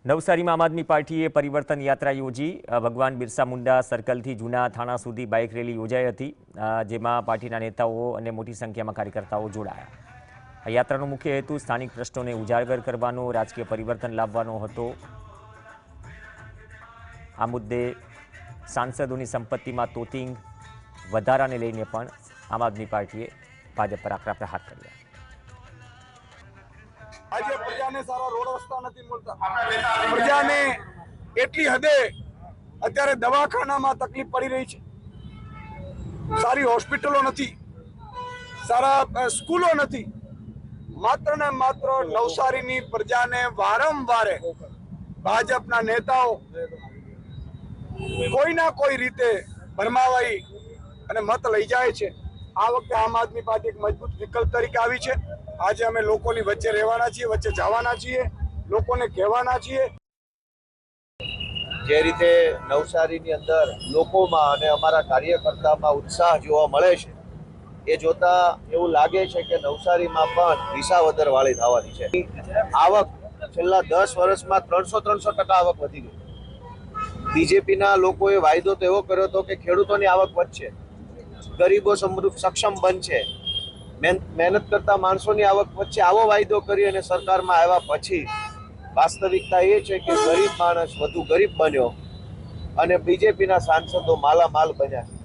નવસારીમાં આમ આદમી પાર્ટીએ પરિવર્તન યાત્રા યોજી ભગવાન બિરસા મુંડા સર્કલથી જૂના થાણા સુધી બાઇક રેલી યોજાઈ હતી, જેમાં પાર્ટીના નેતાઓ અને મોટી સંખ્યામાં કાર્યકર્તાઓ જોડાયા. આ યાત્રાનો મુખ્ય હેતુ સ્થાનિક પ્રશ્નોને ઉજાગર કરવાનો, રાજકીય પરિવર્તન લાવવાનો હતો. આ મુદ્દે સાંસદોની સંપત્તિમાં તોતિંગ વધારાને લઈને પણ આમ આદમી પાર્ટીએ ભાજપ પર આકરા પ્રહાર કર્યા. આજે પ્રજાને સારા રોડ રસ્તા નથી મળતા, પ્રજાને એટલી હદે અત્યારે દવાખાનામાં તકલીફ પડી રહી છે, સારી હોસ્પિટલો નથી, સારા સ્કૂલો નથી. માત્ર ને માત્ર નવસારીની પ્રજાને વારંવાર ભાજપના નેતાઓ કોઈના કોઈ રીતે ભરમાવાઈ અને મત લઈ જાય છે. આ વખતે આમ આદમી પાર્ટી એક મજબૂત વિકલ્પ તરીકે આવી છે. આજે અમે લોકોની વચ્ચે રહેવાના છીએ, વચ્ચે જવાના છીએ, લોકોને કહેવાના છીએ. જે રીતે નવસારીની અંદર લોકોમાં અને અમારા કાર્યકર્તામાં ઉત્સાહ જોવા મળે છે, એ જોતા એવું લાગે છે કે નવસારીમાં પણ વિસાવદર વાળી થવાની છે. આવક છેલ્લા 10 વર્ષમાં 300% આવક વધી ગઈ. બીજેપીના લોકોએ વાયદો તો એવો કર્યો હતો કે ખેડૂતોની આવક વધશે, ગરીબો સક્ષમ બનશે, મહેનત કરતા માણસોની આવક વચ્ચે આવો વાયદો કરી અને સરકારમાં આવ્યા પછી વાસ્તવિકતા એ છે કે ગરીબ માણસ વધુ ગરીબ બન્યો અને બીજેપીના સાંસદો માલામાલ બન્યા.